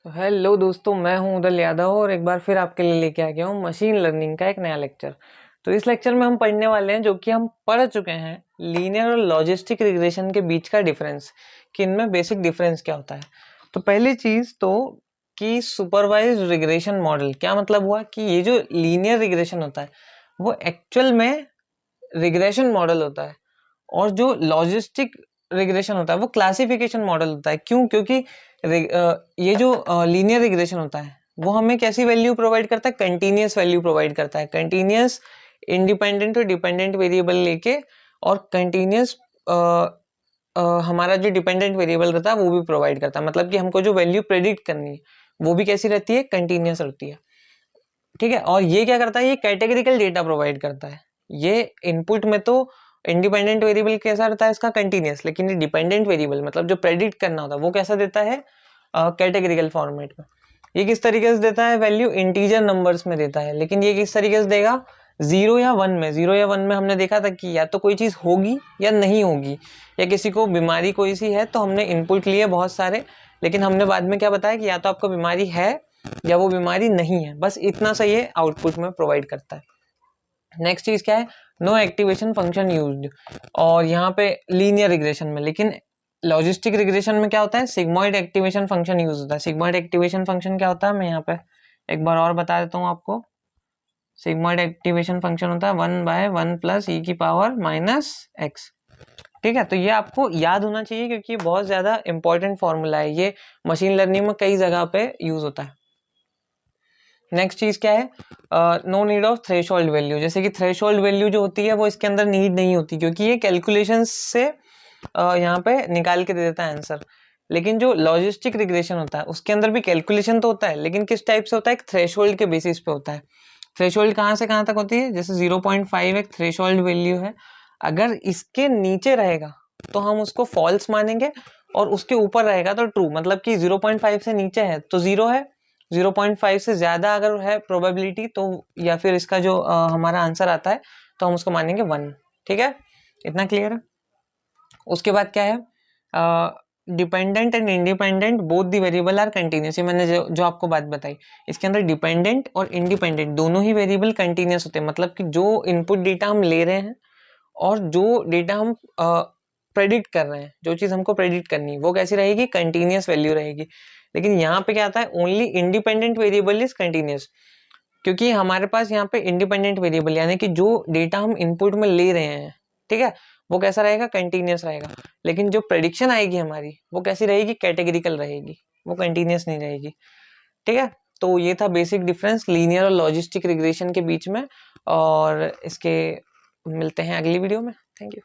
तो हेलो दोस्तों, मैं हूं उदल यादव और एक बार फिर आपके लिए लेके आ गया हूं मशीन लर्निंग का एक नया लेक्चर। तो इस लेक्चर में हम पढ़ने वाले हैं जो कि हम पढ़ चुके हैं, लीनियर और लॉजिस्टिक रिग्रेशन के बीच का डिफरेंस, कि इनमें बेसिक डिफरेंस क्या होता है। तो पहली चीज तो कि सुपरवाइज्ड रिग्रेशन मॉडल क्या मतलब हुआ कि ये जो लीनियर रिग्रेशन होता है वो एक्चुअल में रिग्रेशन मॉडल होता है, और जो लॉजिस्टिक रिग्रेशन होता है वो क्लासिफिकेशन मॉडल होता है। क्यों? क्योंकि ये जो लीनियर रिग्रेशन होता है वो हमें कैसी वैल्यू प्रोवाइड करता है? कंटीन्यूअस वैल्यू प्रोवाइड करता है, कंटीन्यूअस इंडिपेंडेंट और डिपेंडेंट वेरिएबल लेके, और कंटीन्यूअस हमारा जो डिपेंडेंट वेरिएबल रहता है वो भी प्रोवाइड करता है। मतलब कि हमको जो वैल्यू प्रेडिक्ट करनी है वो भी कैसी रहती है? कंटीन्यूअस रहती है। ठीक है, और ये क्या करता है? ये कैटेगरिकल डेटा प्रोवाइड करता है। ये इनपुट में तो इंडिपेंडेंट वेरिएबल कैसा रहता है इसका? कंटीन्यूअस। लेकिन ये डिपेंडेंट वेरिएबल मतलब जो प्रेडिक्ट करना होता है वो कैसा देता है? कैटेगरिकल फॉर्मेट में। ये किस तरीके से देता है? वैल्यू इंटीजर नंबर्स में देता है। लेकिन ये किस तरीके से देगा? 0 या 1 में। 0 या 1 में हमने देखा था कि या तो कोई चीज होगी या नहीं होगी, या किसी को बीमारी कोई सी है तो हमने इनपुट लिए बहुत सारे, लेकिन हमने बाद में क्या बताया कि या तो आपको बीमारी है या वो बीमारी नहीं है। बस इतना सा ये आउटपुट में प्रोवाइड करता है। नेक्स्ट चीज क्या है? No activation function used. और यहाँ पे लीनियर रिग्रेशन में, लेकिन लॉजिस्टिक रिग्रेशन में क्या होता है? सिग्मॉइड एक्टिवेशन फंक्शन यूज होता है। सिग्मॉइड एक्टिवेशन फंक्शन क्या होता है? मैं यहाँ पे एक बार और बता देता हूँ आपको। सिग्मॉइड एक्टिवेशन फंक्शन होता है 1/1 + e⁻⁻x। ठीक है, तो ये आपको याद होना चाहिए क्योंकि ये बहुत ज्यादा इंपॉर्टेंट फॉर्मूला है। ये मशीन लर्निंग में कई जगह पे यूज होता है। नेक्स्ट चीज क्या है? No need of threshold value. जैसे कि थ्रेशोल्ड वैल्यू जो होती है वो इसके अंदर नीड नहीं होती, क्योंकि ये कैलकुलेशन से यहाँ पे निकाल के दे देता है आंसर। लेकिन जो लॉजिस्टिक रिग्रेशन होता है उसके अंदर भी कैलकुलेशन तो होता है, लेकिन किस टाइप से होता है? एक थ्रेशोल्ड के बेसिस पे होता है। थ्रेशोल्ड कहाँ से कहाँ तक होती है? जैसे 0.5 एक थ्रेशोल्ड वैल्यू है, अगर इसके नीचे रहेगा तो हम उसको फॉल्स मानेंगे, और उसके ऊपर रहेगा तो ट्रू। मतलब कि 0.5 से नीचे है तो 0 है, 0.5 से ज्यादा अगर है प्रोबेबिलिटी तो, या फिर इसका जो हमारा आंसर आता है तो हम उसको मानेंगे 1। ठीक है, इतना क्लियर है? उसके बाद क्या है? Dependent and independent both the variable are continuous. ये मैंने जो आपको बात बताई, इसके अंदर डिपेंडेंट और इंडिपेंडेंट दोनों ही वेरिएबल कंटिन्यूस होते हैं। मतलब कि जो इनपुट डेटा हम ले रहे हैं और जो डेटा हम प्रेडिक्ट कर रहे हैं, जो चीज हमको प्रेडिक्ट करनी है वो कैसी रहेगी? कंटिन्यूस वैल्यू रहेगी। लेकिन यहाँ पे क्या आता है? Only independent variable is continuous, क्योंकि हमारे पास यहाँ पे इंडिपेंडेंट वेरिएबल यानी कि जो डेटा हम इनपुट में ले रहे हैं, ठीक है, वो कैसा रहेगा? कंटिन्यूस रहेगा। लेकिन जो प्रेडिक्शन आएगी हमारी वो कैसी रहेगी? कैटेगरिकल रहेगी, वो कंटिन्यूस नहीं रहेगी। ठीक है, तो ये था बेसिक डिफरेंस लीनियर और लॉजिस्टिक रिग्रेशन के बीच में। और इसके मिलते हैं अगली वीडियो में। Thank you.